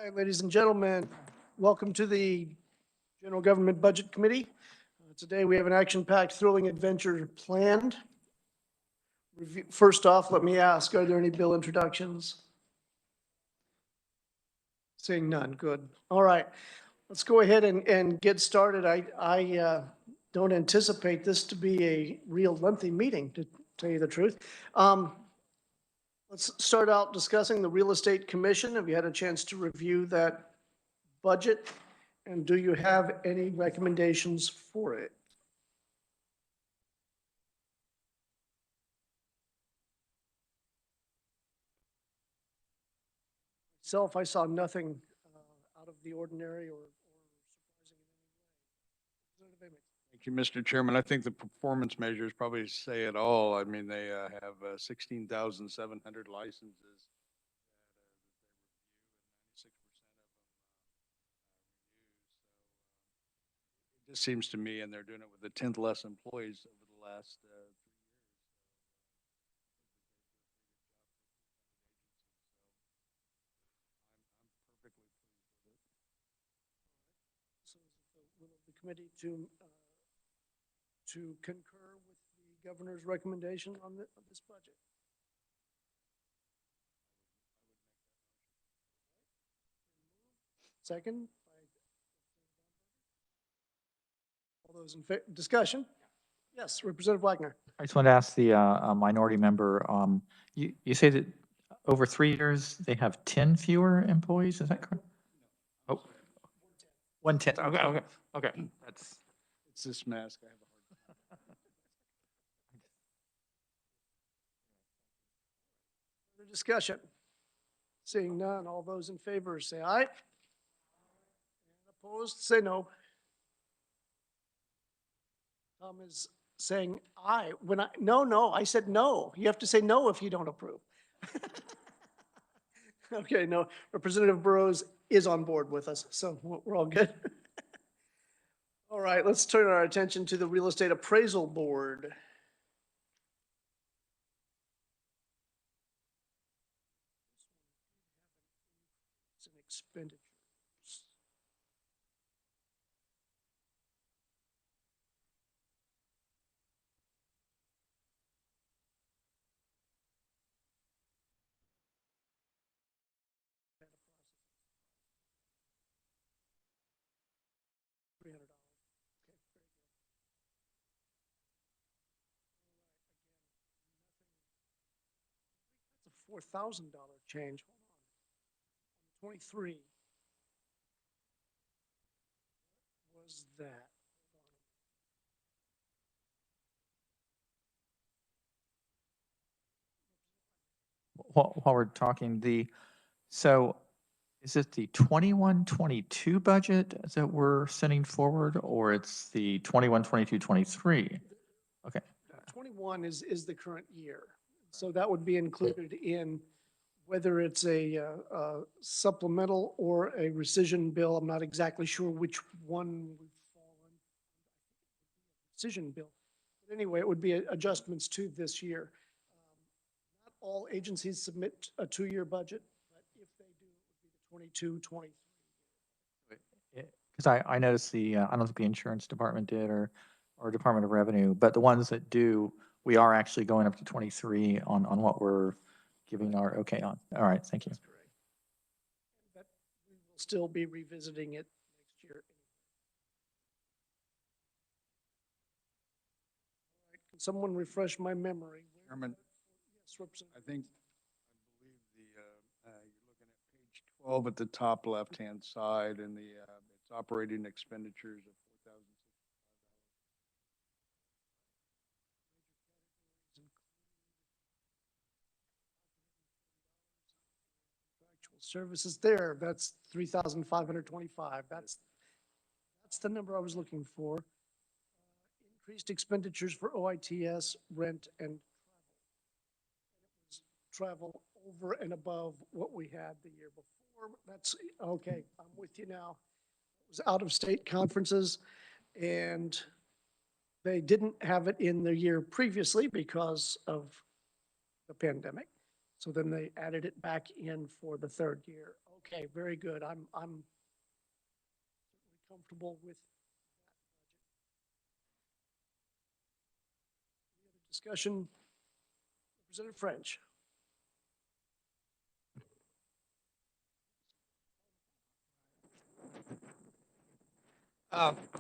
Hi, ladies and gentlemen, welcome to the General Government Budget Committee. Today, we have an action-packed, thrilling adventure planned. First off, let me ask, are there any bill introductions? Seeing none, good. All right, let's go ahead and get started. I don't anticipate this to be a real lengthy meeting, to tell you the truth. Let's start out discussing the Real Estate Commission. Have you had a chance to review that budget? And do you have any recommendations for it? Myself, I saw nothing out of the ordinary or surprising in any way. Thank you, Mr. Chairman. I think the performance measures probably say it all. I mean, they have 16,700 licenses that they review, and 96% of them renew. So it just seems to me, and they're doing it with a tenth less employees over the last 3 years. I'm perfectly pleased with it. So is it the will of the committee to concur with the governor's recommendation on this budget? Second, all those in favor, discussion? Yes, Representative Wagner. I just want to ask the minority member, you say that over 3 years, they have 10 fewer employees, is that correct? Oh, 1/10, okay, that's, It's this mask. I have a hard time. Further discussion? Seeing none, all those in favor say aye. And opposed, say no. Tom is saying aye. No, I said no. You have to say no if you don't approve. Okay, no, Representative Burrows is on board with us, so we're all good. All right, let's turn our attention to the Real Estate Appraisal Board. It's an expenditures. $300. Okay, very good. That's a $4,000 change. Hold on. 23. What was that? while we're talking, so is it the 21-22 budget that we're sending forward, or it's the 21-22-23? Okay. 21 is the current year. So that would be included in whether it's a supplemental or a rescission bill. I'm not exactly sure which one would fall on. Rescission bill. But anyway, it would be adjustments to this year. Not all agencies submit a 2-year budget, but if they do, it would be the 22-23. Because I noticed I don't think the insurance department did or Department of Revenue, but the ones that do, we are actually going up to 23 on what we're giving our okay on. All right, thank you. That's correct. But we will still be revisiting it next year. All right, can someone refresh my memory? Chairman, Yes, Representative. I believe you're looking at page 12 at the top left-hand side, and it's operating expenditures of $4,065. Actual services there, that's 3,525. That's the number I was looking for. Increased expenditures for OITS, rent, and travel over and above what we had the year before. That's okay. I'm with you now. It was out-of-state conferences, and they didn't have it in the year previously because of the pandemic. So then they added it back in for the third year. Okay, very good. I'm certainly comfortable with that. Discussion, Representative French.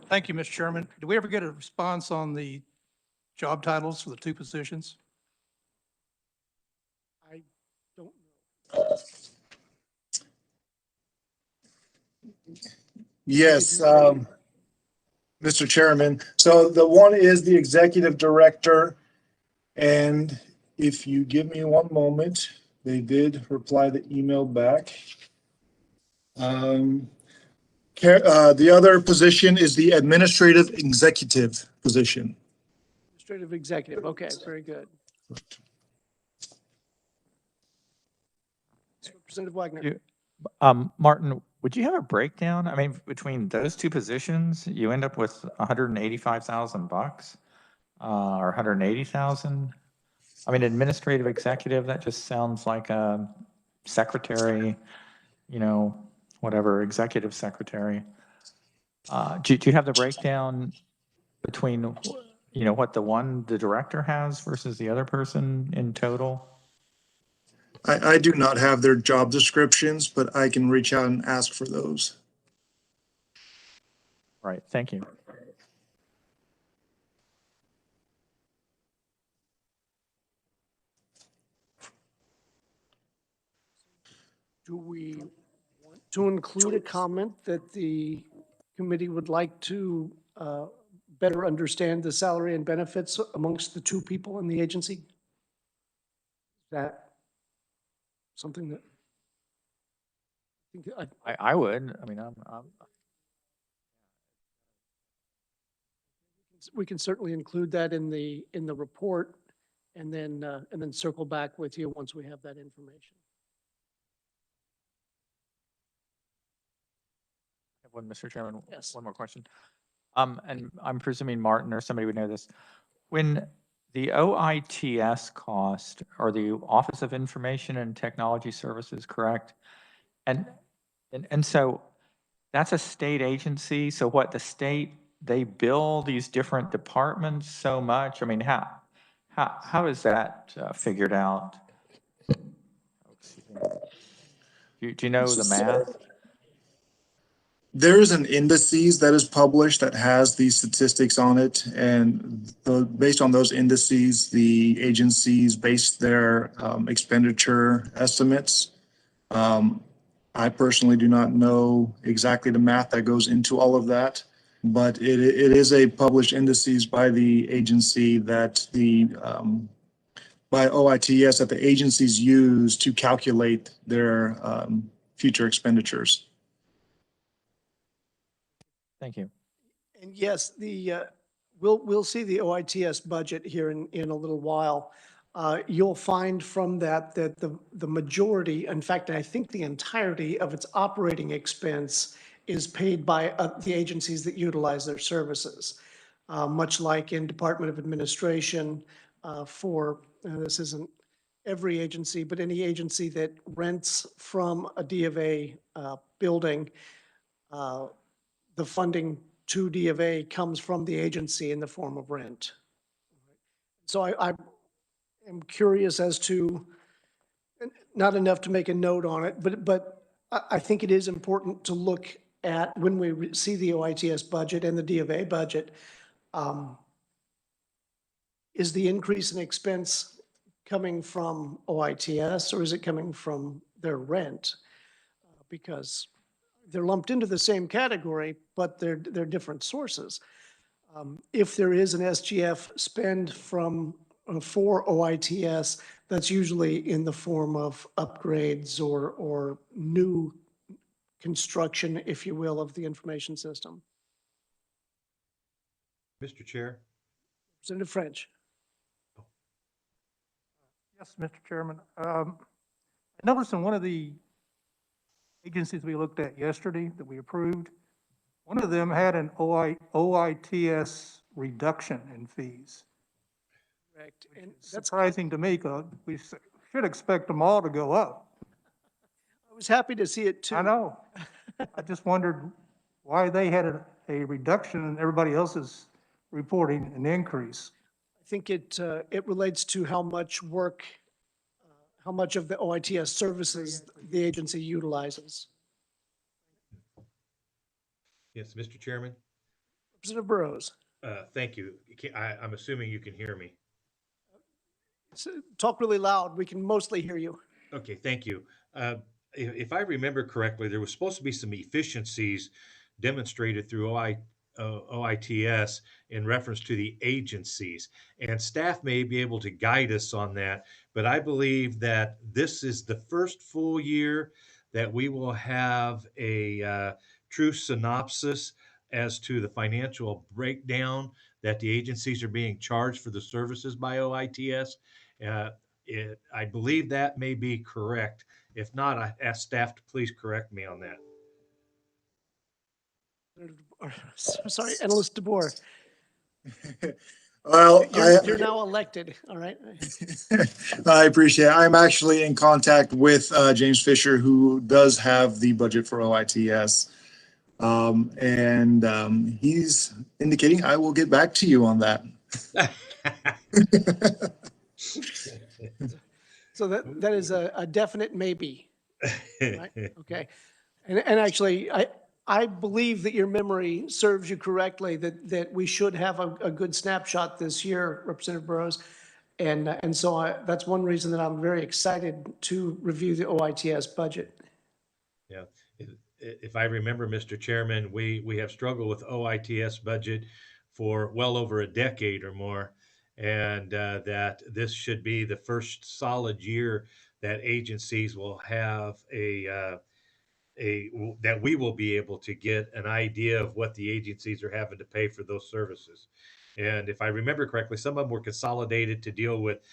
Thank you, Mr. Chairman. Did we ever get a response on the job titles for the two positions? I don't know. Yes, Mr. Chairman. So the one is the executive director. And if you give me one moment, they did reply the email back. The other position is the administrative executive position. Administrative executive, okay, very good. Representative Wagner. You- Martin, would you have a breakdown? I mean, between those two positions, you end up with $185,000, or 180,000? I mean, administrative executive, that just sounds like a secretary, whatever, executive secretary. Do you have the breakdown between, what the director has versus the other person in total? I do not have their job descriptions, but I can reach out and ask for those. Right, thank you. Do we want to include a comment that the committee would like to better understand the salary and benefits amongst the two people in the agency? Is that something that I think I would, I mean, we can certainly include that in the report and then circle back with you once we have that information. I have one, Mr. Chairman. Yes. One more question. And I'm presuming Martin or somebody would know this. When the OITS cost, or the Office of Information and Technology Services, correct? And so that's a state agency. So what, the state, they bill these different departments so much? I mean, how is that figured out? Do you know the math? There is an indices that is published that has these statistics on it, and based on those indices, the agencies base their expenditure estimates. I personally do not know exactly the math that goes into all of that, but it is a published indices by the agency that by OITS that the agencies use to calculate their future expenditures. Thank you. And yes, we'll see the OITS budget here in a little while. You'll find from that the majority, in fact, I think the entirety of its operating expense is paid by the agencies that utilize their services. Much like in Department of Administration this isn't every agency, but any agency that rents from a D of A building, the funding to D of A comes from the agency in the form of rent. So I am curious as to, not enough to make a note on it, but I think it is important to look at when we see the OITS budget and the D of A budget, is the increase in expense coming from OITS or is it coming from their rent? Because they're lumped into the same category, but they're different sources. If there is an SGF spend for OITS, that's usually in the form of upgrades or new construction, if you will, of the information system. Mr. Chair. Representative French. Yes, Mr. Chairman. I noticed in one of the agencies we looked at yesterday that we approved, one of them had an OITS reduction in fees. Correct. And It's that's, surprising to me because we should expect them all to go up. was happy to see it too. I know. I just wondered why they had a reduction and everybody else is reporting an increase. I think it relates to how much work, how much of the OITS services the agency utilizes. Yes, Mr. Chairman, Representative Burrows, thank you. I'm assuming you can hear me. talk really loud. We can mostly hear you. Okay, thank you. If I remember correctly, there was supposed to be some efficiencies demonstrated through OITS in reference to the agencies. And staff may be able to guide us on that, but I believe that this is the first full year that we will have a true synopsis as to the financial breakdown that the agencies are being charged for the services by OITS. Uh, I believe that may be correct. If not, I ask staff to please correct me on that. Sorry, Analyst DeBoer. Well, You're now elected, all right? I appreciate it. I'm actually in contact with James Fisher, who does have the budget for OITS. He's indicating I will get back to you on that. So that is a definite maybe, right? Okay. And actually, I believe that your memory serves you correctly, that we should have a good snapshot this year, Representative Burrows. And so that's one reason that I'm very excited to review the OITS budget. Yeah, if I remember, Mr. Chairman, we have struggled with OITS budget for well over a decade or more. And that this should be the first solid year that agencies will have that we will be able to get an idea of what the agencies are having to pay for those services. And if I remember correctly, some of them were consolidated to deal with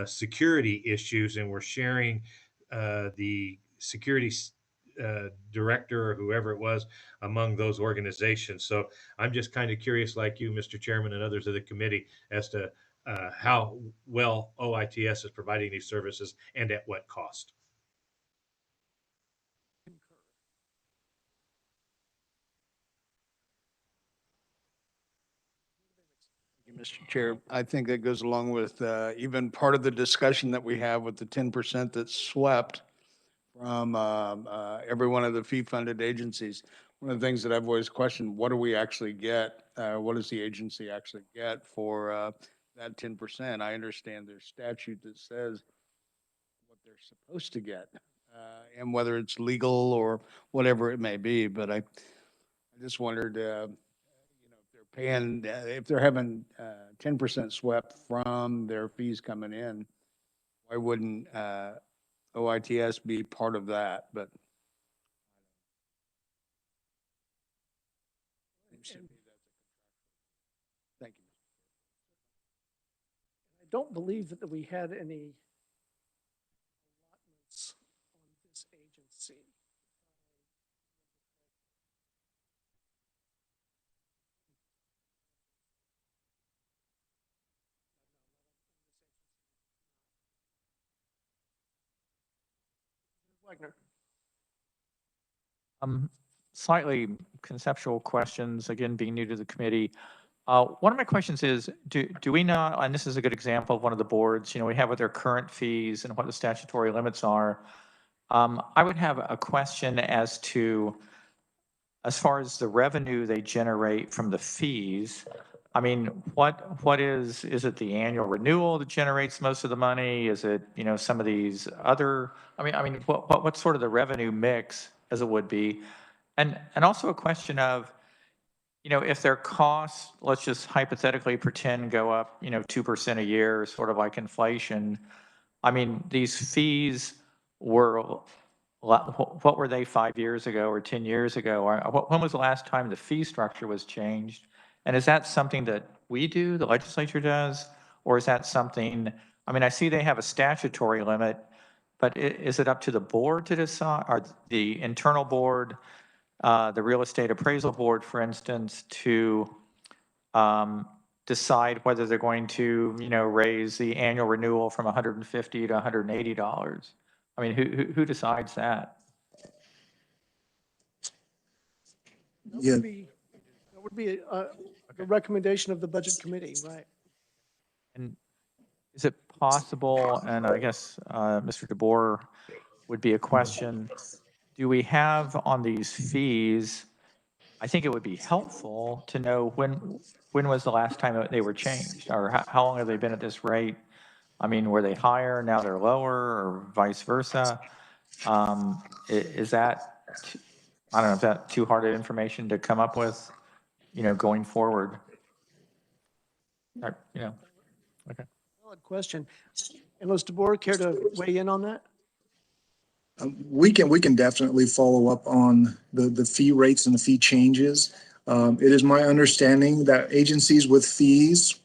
security issues, and we're sharing the security director or whoever it was among those organizations. So I'm just kind of curious, like you, Mr. Chairman, and others of the committee, as to how well OITS is providing these services and at what cost. Mr. Chair, I think that goes along with even part of the discussion that we have with the 10% that's swept from every one of the fee-funded agencies. One of the things that I've always questioned, what do we actually get? What does the agency actually get for that 10%? I understand there's statute that says what they're supposed to get, and whether it's legal or whatever it may be. But I just wondered, paying, if they're having 10% swept from their fees coming in, why wouldn't OITS be part of that? But thank you. I don't believe that we had any allotments on this agency. Wagner. Slightly conceptual questions, again, being new to the committee. One of my questions is, do we know, and this is a good example of one of the boards, we have what their current fees and what the statutory limits are. I would have a question as to, as far as the revenue they generate from the fees, I mean, what is it the annual renewal that generates most of the money? Is it, some of these other, I mean, what's sort of the revenue mix as it would be? And also a question of, if their costs, let's just hypothetically pretend go up, 2% a year, sort of like inflation. I mean, these fees were, what were they 5 years ago or 10 years ago? Or when was the last time the fee structure was changed? And is that something that we do, the legislature does? Or is that something, I mean, I see they have a statutory limit, but is it up to the board to decide, or the internal board, the real estate appraisal board, for instance, to decide whether they're going to, raise the annual renewal from $150 to $180? I mean, who decides that? That Yeah. would be the recommendation of the Budget Committee, right? And is it possible, and I guess Mr. DeBoer would be a question, do we have on these fees, I think it would be helpful to know when was the last time that they were changed, or how long have they been at this rate? I mean, were they higher, now they're lower, or vice versa? Is that, I don't know, is that too hard of information to come up with, going forward? Okay. Valid question. Unless DeBoer care to weigh in on that? We can definitely follow up on the fee rates and the fee changes. It is my understanding that agencies with fees,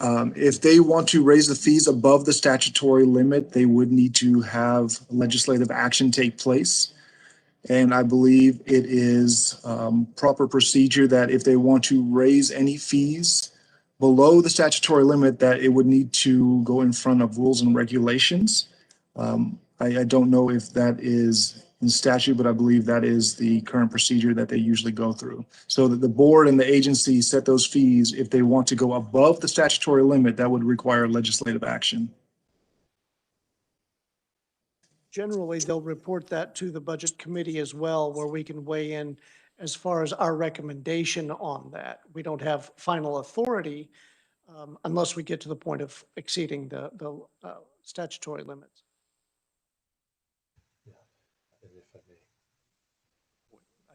if they want to raise the fees above the statutory limit, they would need to have legislative action take place. And I believe it is proper procedure that if they want to raise any fees below the statutory limit, that it would need to go in front of rules and regulations. I don't know if that is in statute, but I believe that is the current procedure that they usually go through. So that the board and the agency set those fees. If they want to go above the statutory limit, that would require legislative action. Generally, they'll report that to the Budget Committee as well, where we can weigh in as far as our recommendation on that. We don't have final authority unless we get to the point of exceeding the statutory limits.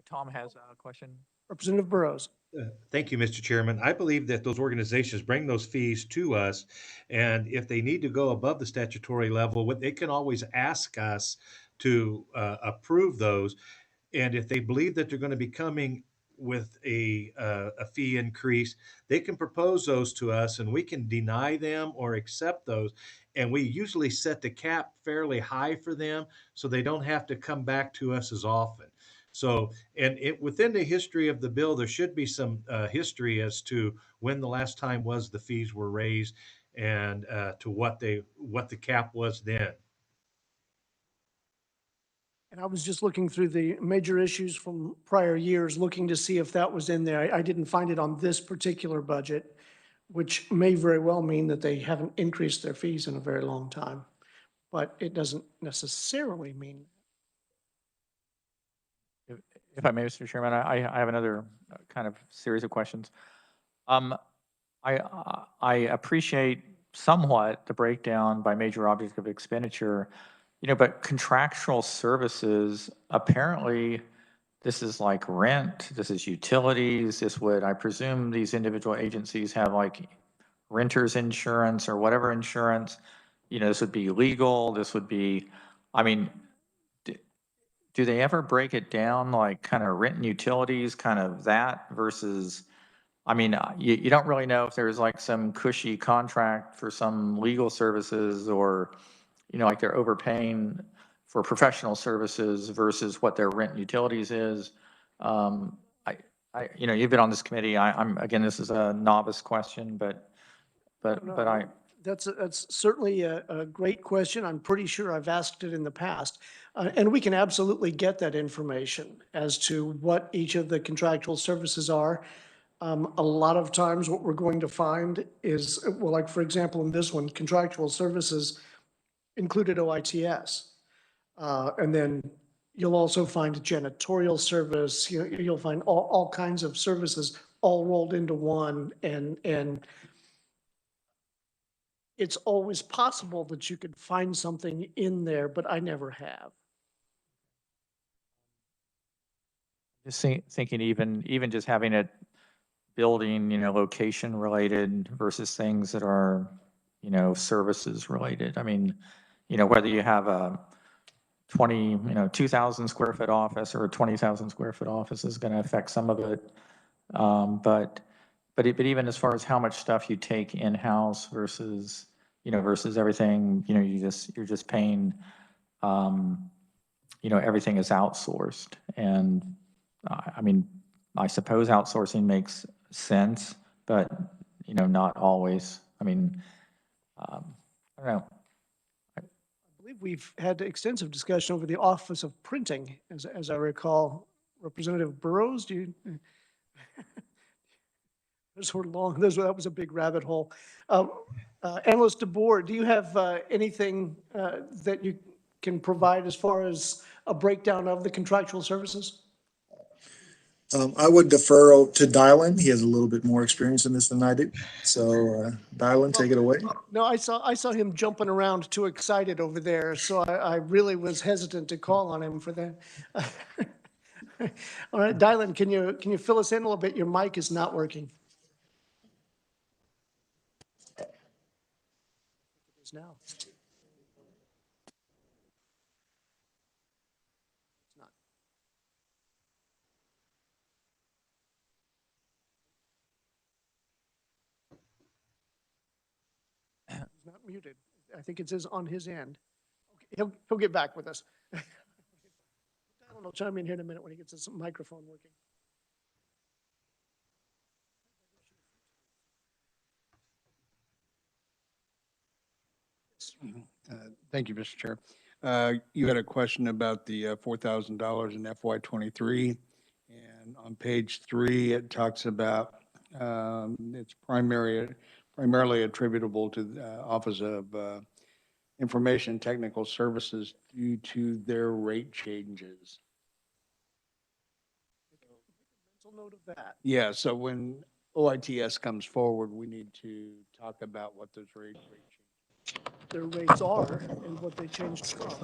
Tom has a question. Representative Burrows. Thank you, Mr. Chairman. I believe that those organizations bring those fees to us, and if they need to go above the statutory level, what they can always ask us to approve those. And if they believe that they're going to be coming with a fee increase, they can propose those to us, and we can deny them or accept those. And we usually set the cap fairly high for them, so they don't have to come back to us as often. So, and within the history of the bill, there should be some history as to when the last time was the fees were raised and to what the cap was then. And I was just looking through the major issues from prior years, looking to see if that was in there. I didn't find it on this particular budget, which may very well mean that they haven't increased their fees in a very long time. But it doesn't necessarily mean. If I may, Mr. Chairman, I have another kind of series of questions. I appreciate somewhat the breakdown by major object of expenditure, but contractual services, apparently, this is like rent, this is utilities, I presume these individual agencies have like renter's insurance or whatever insurance, this would be legal, this would be, I mean, do they ever break it down, like kind of rent and utilities, kind of that versus, I mean, you don't really know if there's like some cushy contract for some legal services or, like they're overpaying for professional services versus what their rent and utilities is. You've been on this committee. I'm, again, this is a novice question, but I, That's certainly a great question. I'm pretty sure I've asked it in the past. And we can absolutely get that information as to what each of the contractual services are. A lot of times what we're going to find is, well, like for example, in this one, contractual services included OITS. And then you'll also find janitorial service, you'll find all kinds of services all rolled into one, and it's always possible that you could find something in there, but I never have. just thinking even just having it building, location related versus things that are, services related. I mean, whether you have a 2,000 square foot office or a 20,000 square foot office is going to affect some of it. But even as far as how much stuff you take in-house versus, versus everything, you're just paying, everything is outsourced. And I mean, I suppose outsourcing makes sense, but, not always. I mean, I don't know. I believe we've had extensive discussion over the Office of Printing, as I recall, Representative Burrows, do you? Those were long, that was a big rabbit hole. Analyst DeBoer, do you have anything that you can provide as far as a breakdown of the contractual services? I would defer to Dylan. He has a little bit more experience in this than I do. So, Dylan, take it away. No, I saw him jumping around too excited over there, so I really was hesitant to call on him for that. All right, Dylan, can you fill us in a little bit? Your mic is not working. It is now. It's not. He's not muted. I think it says on his end. Okay, he'll get back with us. Dylan will chime in here in a minute when he gets his microphone working. Thank you, Mr. Chair. You had a question about the $4,000 in FY '23. And on page 3, it talks about it's primarily attributable to the Office of Information and Technical Services due to their rate changes. Mental note of that. Yeah, so when OITS comes forward, we need to talk about what those rate changes. Their rates are and what they changed from.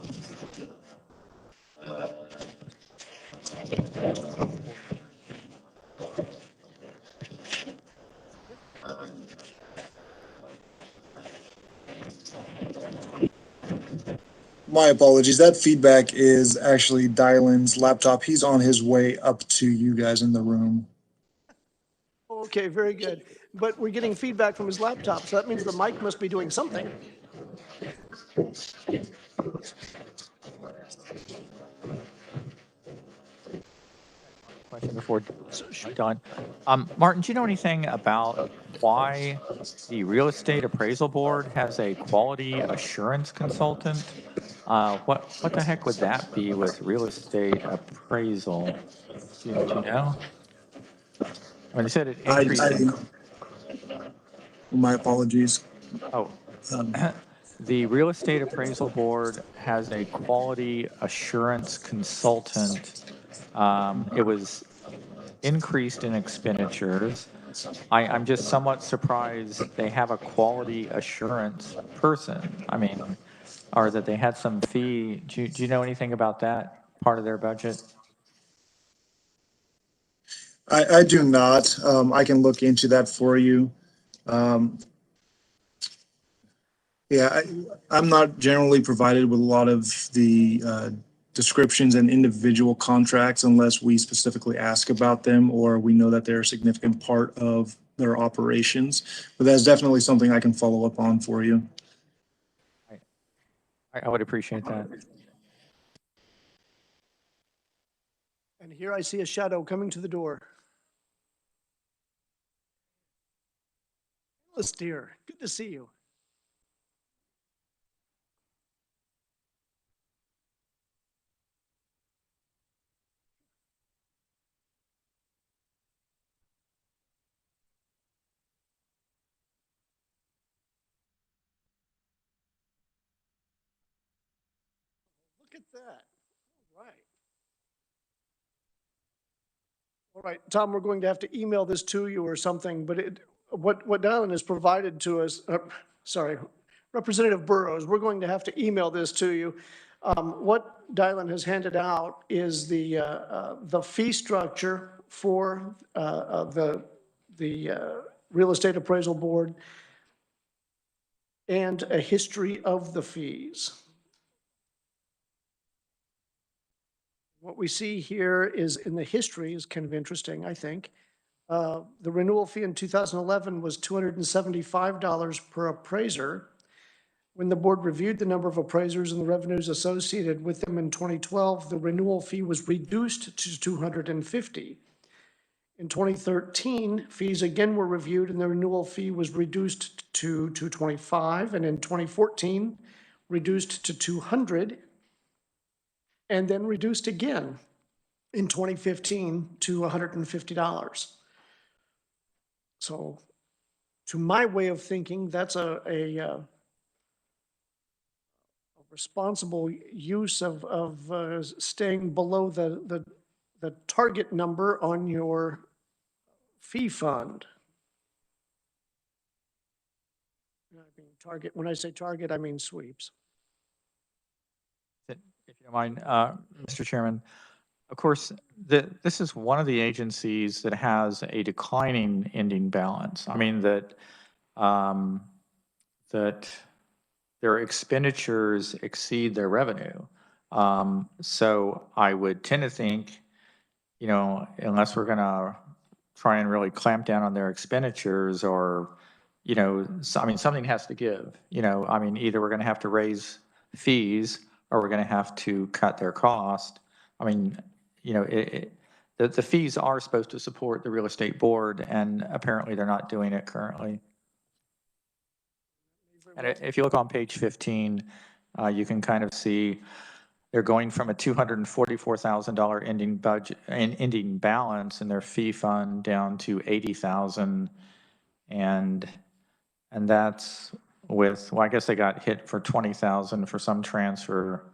My apologies. That feedback is actually Dylan's laptop. He's on his way up to you guys in the room. Okay, very good. But we're getting feedback from his laptop, so that means the mic must be doing something. Question before Don. Martin, do you know anything about why the Real Estate Appraisal Board has a quality assurance consultant? What the heck would that be with real estate appraisal? Do you know? I mean, they said it increased. My apologies. Oh, the Real Estate Appraisal Board has a quality assurance consultant. It was increased in expenditures. I'm just somewhat surprised they have a quality assurance person. I mean, or that they had some fee. Do you know anything about that part of their budget? I do not. I can look into that for you. Yeah, I'm not generally provided with a lot of the descriptions and individual contracts unless we specifically ask about them or we know that they're a significant part of their operations. But that's definitely something I can follow up on for you. I would appreciate that. And here I see a shadow coming to the door. Alice, dear, good to see you. Look at that. All right. All right, Tom, we're going to have to email this to you or something, but what Dylan has provided to us, sorry, Representative Burrows, we're going to have to email this to you. What Dylan has handed out is the fee structure for the Real Estate Appraisal Board and a history of the fees. What we see here is in the history is kind of interesting, I think. The renewal fee in 2011 was $275 per appraiser. When the board reviewed the number of appraisers and the revenues associated with them in 2012, the renewal fee was reduced to $250. In 2013, fees again were reviewed and the renewal fee was reduced to $225, and in 2014, reduced to $200, and then reduced again. in 2015 to $150. So to my way of thinking, that's a responsible use of staying below the target number on your fee fund. I mean, target, when I say target, I mean sweeps. If you don't mind, Mr. Chairman, of course, this is one of the agencies that has a declining ending balance. I mean, that their expenditures exceed their revenue. So I would tend to think, unless we're gonna try and really clamp down on their expenditures or, I mean, something has to give, I mean, either we're gonna have to raise fees or we're gonna have to cut their cost. I mean, the fees are supposed to support the real estate board, and apparently they're not doing it currently. And if you look on page 15, you can kind of see they're going from a $244,000 ending budget, ending balance in their fee fund down to 80,000. And that's with, well, I guess they got hit for 20,000 for some transfer.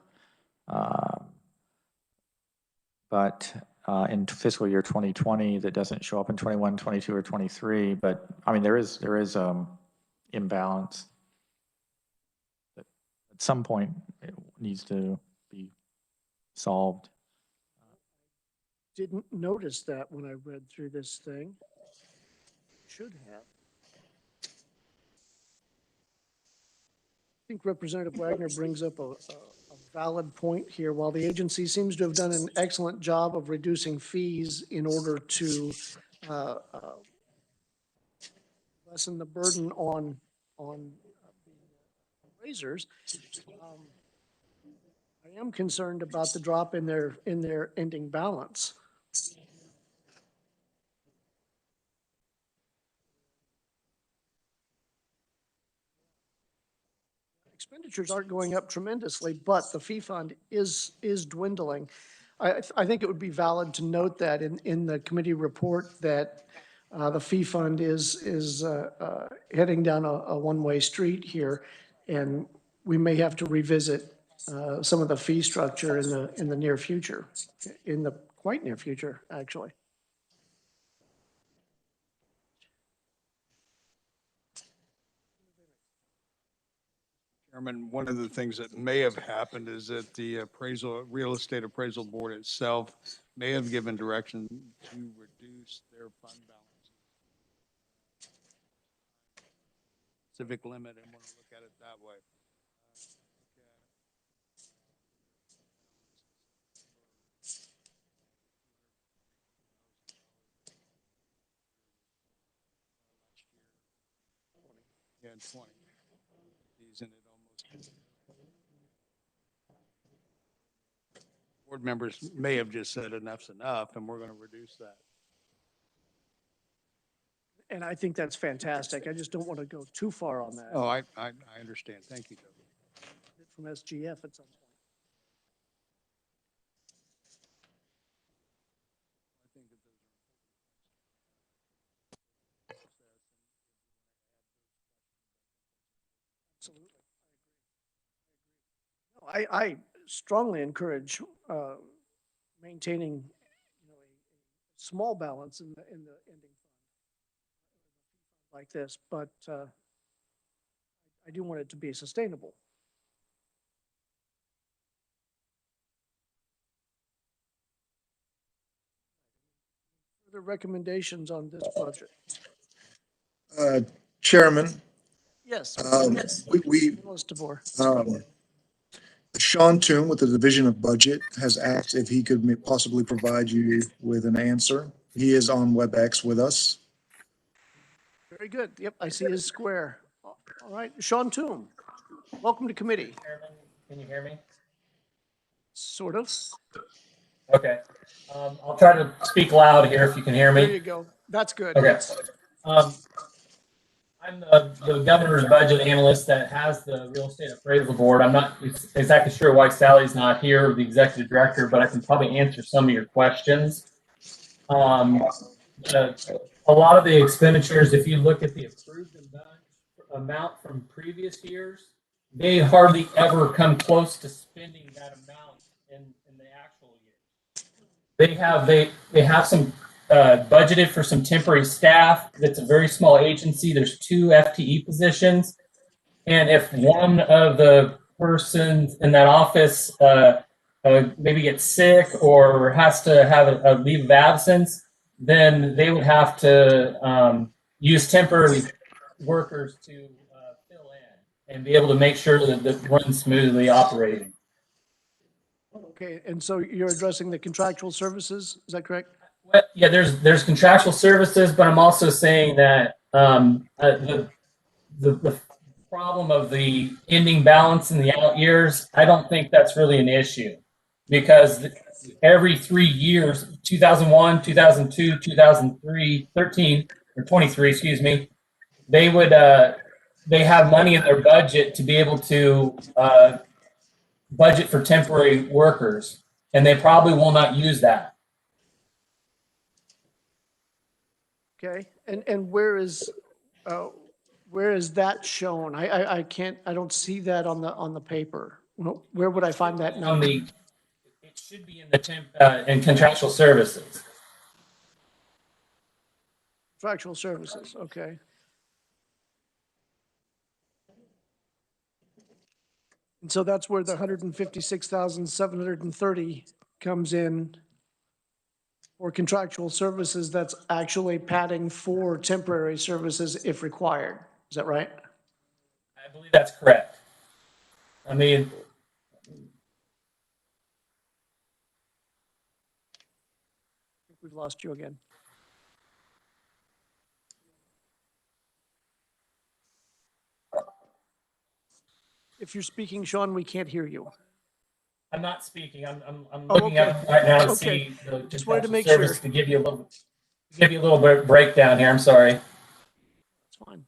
But in fiscal year 2020, that doesn't show up in 21, 22, or 23. But I mean, there is imbalance. At some point, it needs to be solved. Didn't notice that when I read through this thing. Should have. I think Representative Wagner brings up a valid point here. While the agency seems to have done an excellent job of reducing fees in order to lessen the burden on raisers, I am concerned about the drop in their ending balance. Expenditures aren't going up tremendously, but the fee fund is dwindling. I think it would be valid to note that in the committee report that the fee fund is heading down a one-way street here, and we may have to revisit some of the fee structure in the near future, in the quite near future, actually. Chairman, one of the things that may have happened is that the real estate appraisal board itself may have given direction to reduce their fund balance. Civic limit, and want to look at it that way. Yeah, 20. And it almost. Board members may have just said enough's enough, and we're going to reduce that. And I think that's fantastic. I just don't want to go too far on that. Oh, I understand. Thank you, Toby. From SGF at some point. I think that Absolutely. I agree. I strongly encourage maintaining, a small balance in the ending fund like this, but I do want it to be sustainable. Further recommendations on this budget? Chairman, Yes. we DeBoer. Sean Toom with the Division of Budget has asked if he could possibly provide you with an answer. He is on WebEx with us. Very good. Yep, I see his square. All right, Sean Toom, welcome to committee. Can you hear me? Sort of. Okay. I'll try to speak loud here if you can hear me. There you go. That's good. Okay. I'm the governor's budget analyst that has the real estate appraisal board. I'm not exactly sure why Sally's not here, the executive director, but I can probably answer some of your questions. A lot of the expenditures, if you look at the approved amount from previous years, they hardly ever come close to spending that amount in the actual year. They have some budgeted for some temporary staff. That's a very small agency. There's 2 FTE positions, and if one of the persons in that office maybe gets sick or has to have a leave of absence, then they would have to use temporary workers to fill in and be able to make sure that it runs smoothly operating. Okay, and so you're addressing the contractual services, is that correct? Well, yeah, there's contractual services, but I'm also saying that the problem of the ending balance in the out years, I don't think that's really an issue, because every 3 years, 2001, 2002, 2003, 13, or 23, excuse me, they would they have money in their budget to be able to budget for temporary workers, and they probably will not use that. Okay, and where is that shown? I can't, I don't see that on the paper. Where would I find that On number? the, it should be in the in contractual services. Contractual services, okay. And so that's where the 156,730 comes in for contractual services. That's actually padding for temporary services if required. Is that right? I believe that's correct. I mean, We've lost you again. If you're speaking, Sean, we can't hear you. I'm not speaking. I'm Oh, looking okay. up right now to Okay. see the Just wanted to contractual make service sure. to give you a little bit breakdown here. I'm sorry. It's fine.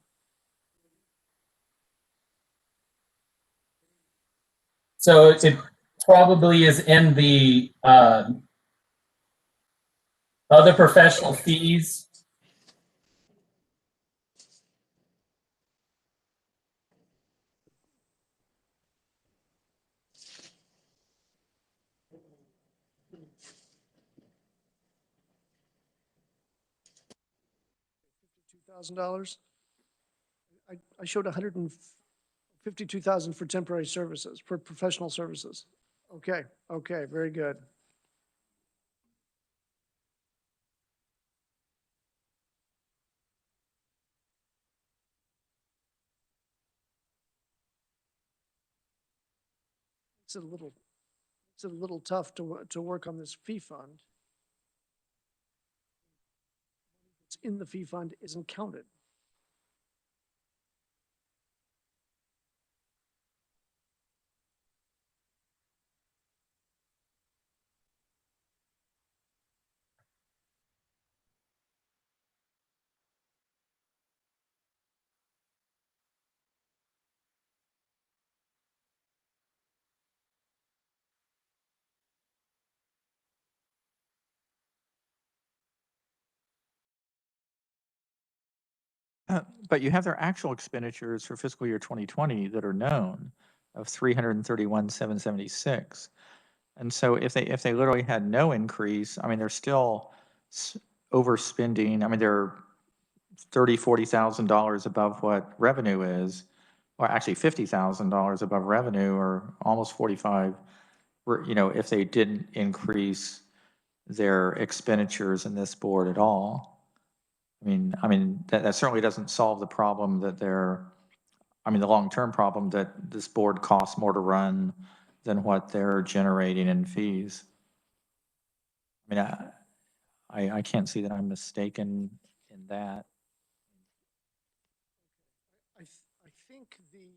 So it probably is in the other professional fees. $52,000? I showed 152,000 for temporary services, for professional services. Okay, okay, very good. It's a little tough to work on this fee fund. It's in the fee fund isn't counted. But you have their actual expenditures for fiscal year 2020 that are known of 331,776. And so if they literally had no increase, I mean, they're still overspending. I mean, they're $40,000 above what revenue is, or actually $50,000 above revenue, or almost 45. You know, if they didn't increase their expenditures in this board at all. I mean, that certainly doesn't solve the problem that the long-term problem that this board costs more to run than what they're generating in fees. I mean, I can't see that I'm mistaken in that. I think the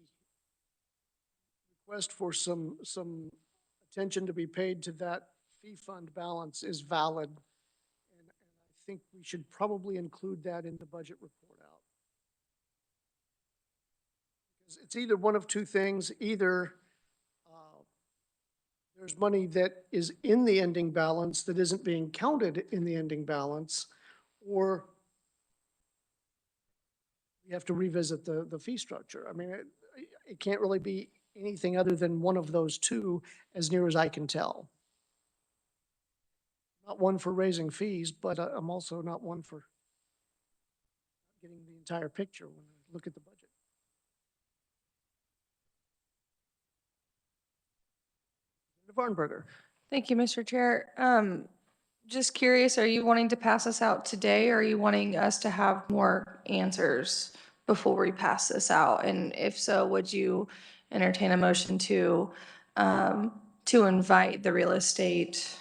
request for some attention to be paid to that fee fund balance is valid. And I think we should probably include that in the budget report out. It's either one of two things. Either there's money that is in the ending balance that isn't being counted in the ending balance, or you have to revisit the fee structure. I mean, it can't really be anything other than one of those two, as near as I can tell. Not one for raising fees, but I'm also not one for getting the entire picture when I look at the budget. Varnberger. Thank you, Mr. Chair. Just curious, are you wanting to pass this out today, or are you wanting us to have more answers before we pass this out? And if so, would you entertain a motion to invite the real estate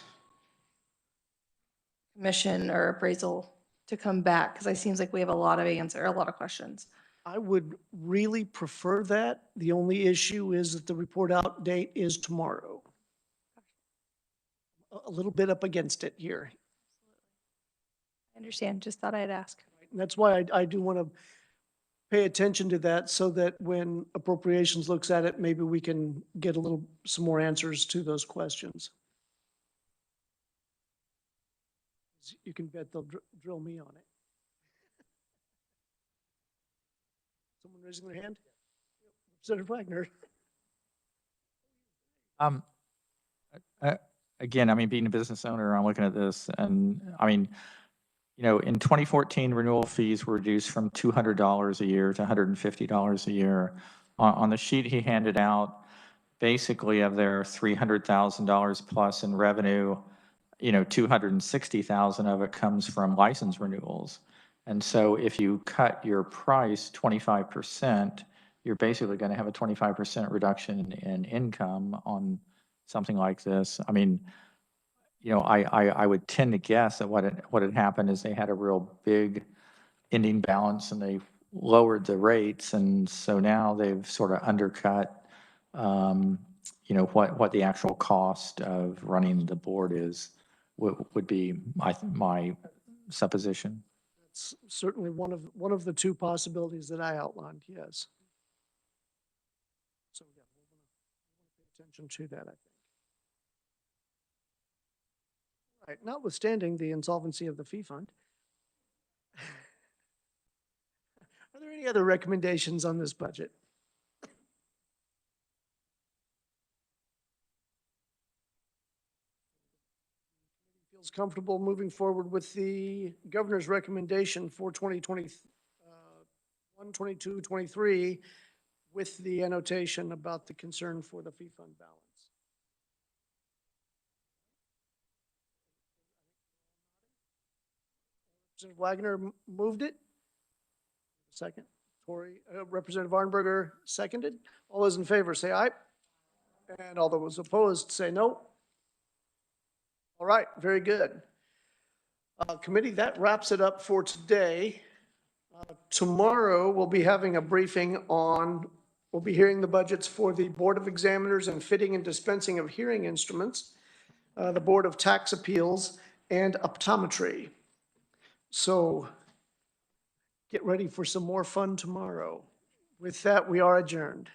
commission or appraisal to come back? Because it seems like we have a lot of questions. I would really prefer that. The only issue is that the report out date is tomorrow. A little bit up against it here. I understand, just thought I'd ask. And that's why I do want to pay attention to that, so that when appropriations looks at it, maybe we can get some more answers to those questions. You can bet they'll drill me on it. Someone raising their hand? Senator Wagner. Again, I mean, being a business owner, I'm looking at this, and I mean, you know, in 2014, renewal fees were reduced from $200 a year to $150 a year. On the sheet he handed out, basically of their $300,000 plus in revenue, you know, 260,000 of it comes from license renewals. And so if you cut your price 25%, you're basically going to have a 25% reduction in income on something like this. I mean, you know, I would tend to guess that what had happened is they had a real big ending balance and they lowered the rates, and so now they've sort of undercut, you know, what the actual cost of running the board is, would be my supposition. That's certainly one of the two possibilities that I outlined, yes. So, yeah, we're going to pay attention to that, I think. All right, notwithstanding the insolvency of the fee fund, are there any other recommendations on this budget? Feels comfortable moving forward with the governor's recommendation for 2021, 22, 23, with the annotation about the concern for the fee fund balance. Representative Wagner moved it. Second. Representative Arnberger seconded. All those in favor say aye. And all those opposed say no. All right, very good. Committee, that wraps it up for today. Tomorrow, we'll be having a briefing we'll be hearing the budgets for the Board of Examiners and fitting and dispensing of hearing instruments, the Board of Tax Appeals, and optometry. So get ready for some more fun tomorrow. With that, we are adjourned.